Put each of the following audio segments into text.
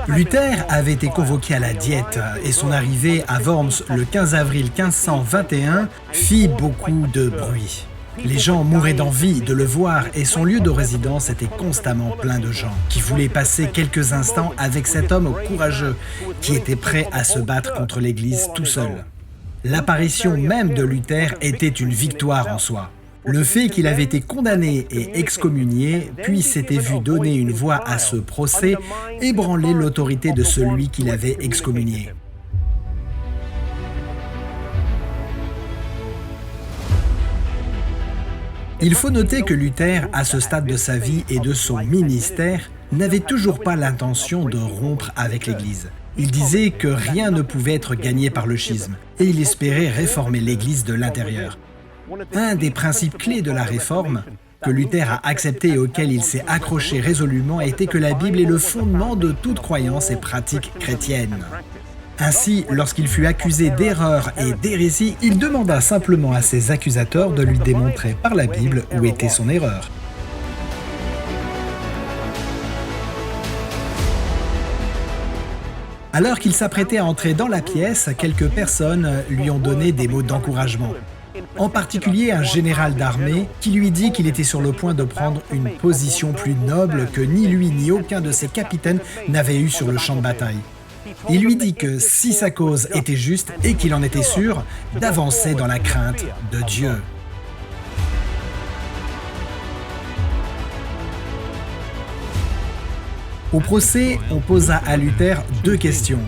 Luther avait été convoqué à la Diète et son arrivée à Worms le 15 avril 1521 fit beaucoup de bruit. Les gens mouraient d'envie de le voir et son lieu de résidence était constamment plein de gens qui voulaient passer quelques instants avec cet homme courageux qui était prêt à se battre contre l'Église tout seul. L'apparition même de Luther était une victoire en soi. Le fait qu'il avait été condamné et excommunié, puis s'était vu donner une voix à ce procès, ébranlait l'autorité de celui qui l'avait excommunié. Il faut noter que Luther, à ce stade de sa vie et de son ministère, n'avait toujours pas l'intention de rompre avec l'Église. Il disait que rien ne pouvait être gagné par le schisme, et il espérait réformer l'Église de l'intérieur. Un des principes clés de la réforme, que Luther a accepté et auquel il s'est accroché résolument, était que la Bible est le fondement de toute croyance et pratique chrétienne. Ainsi, lorsqu'il fut accusé d'erreur et d'hérésie, il demanda simplement à ses accusateurs de lui démontrer par la Bible où était son erreur. Alors qu'il s'apprêtait à entrer dans la pièce, quelques personnes lui ont donné des mots d'encouragement. En particulier un général d'armée qui lui dit qu'il était sur le point de prendre une position plus noble que ni lui ni aucun de ses capitaines n'avait eu sur le champ de bataille. Il lui dit que si sa cause était juste et qu'il en était sûr, d'avancer dans la crainte de Dieu. Au procès, on posa à Luther deux questions.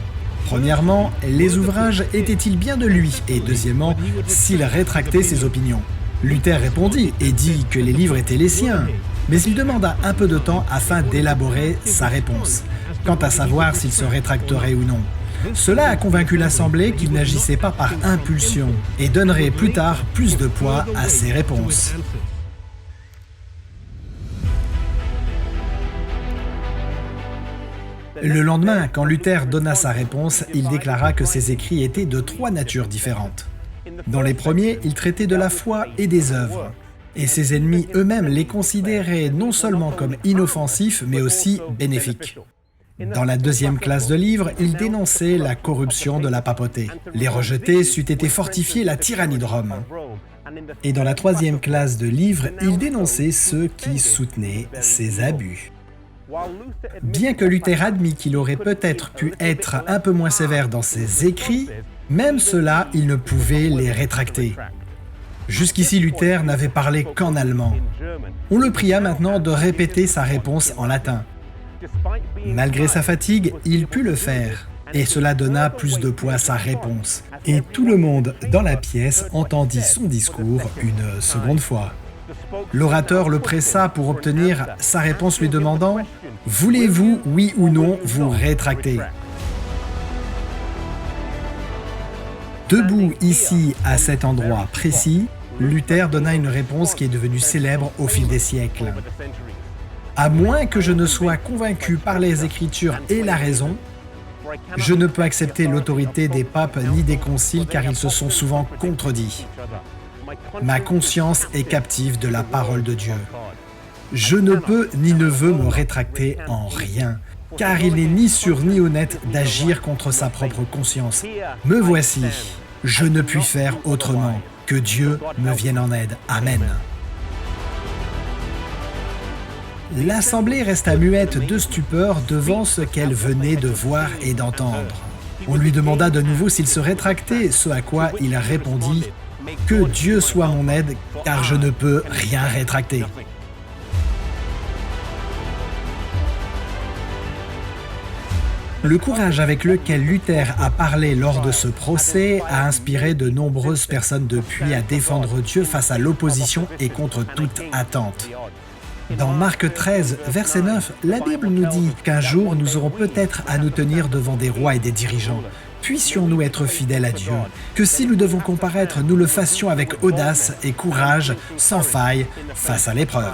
Premièrement, les ouvrages étaient-ils bien de lui? Et deuxièmement, s'il rétractait ses opinions. Luther répondit et dit que les livres étaient les siens. Mais il demanda un peu de temps afin d'élaborer sa réponse, quant à savoir s'il se rétracterait ou non. Cela a convaincu l'Assemblée qu'il n'agissait pas par impulsion et donnerait plus tard plus de poids à ses réponses. Le lendemain, quand Luther donna sa réponse, il déclara que ses écrits étaient de trois natures différentes. Dans les premiers, il traitait de la foi et des œuvres. Et ses ennemis eux-mêmes les considéraient non seulement comme inoffensifs, mais aussi bénéfiques. Dans la deuxième classe de livres, il dénonçait la corruption de la papauté. Les rejetés c'eût été fortifier la tyrannie de Rome. Et dans la troisième classe de livres, il dénonçait ceux qui soutenaient ses abus. Bien que Luther admit qu'il aurait peut-être pu être un peu moins sévère dans ses écrits, même cela, il ne pouvait les rétracter. Jusqu'ici, Luther n'avait parlé qu'en allemand. On le pria maintenant de répéter sa réponse en latin. Malgré sa fatigue, il put le faire, et cela donna plus de poids à sa réponse. Et tout le monde dans la pièce entendit son discours une seconde fois. L'orateur le pressa pour obtenir sa réponse lui demandant « Voulez-vous, oui ou non, vous rétracter ?» Debout ici, à cet endroit précis, Luther donna une réponse qui est devenue célèbre au fil des siècles. À moins que je ne sois convaincu par les Écritures et la raison, je ne peux accepter l'autorité des papes ni des conciles car ils se sont souvent contredits. Ma conscience est captive de la parole de Dieu. Je ne peux ni ne veux me rétracter en rien, car il n'est ni sûr ni honnête d'agir contre sa propre conscience. Me voici, je ne puis faire autrement. Que Dieu me vienne en aide. Amen. L'Assemblée resta muette de stupeur devant ce qu'elle venait de voir et d'entendre. On lui demanda de nouveau s'il se rétractait, ce à quoi il répondit « Que Dieu soit mon aide, car je ne peux rien rétracter. » Le courage avec lequel Luther a parlé lors de ce procès a inspiré de nombreuses personnes depuis à défendre Dieu face à l'opposition et contre toute attente. Dans Marc 13, verset 9, la Bible nous dit qu'un jour nous aurons peut-être à nous tenir devant des rois et des dirigeants. Puissions-nous être fidèles à Dieu, que si nous devons comparaître, nous le fassions avec audace et courage, sans faille, face à l'épreuve.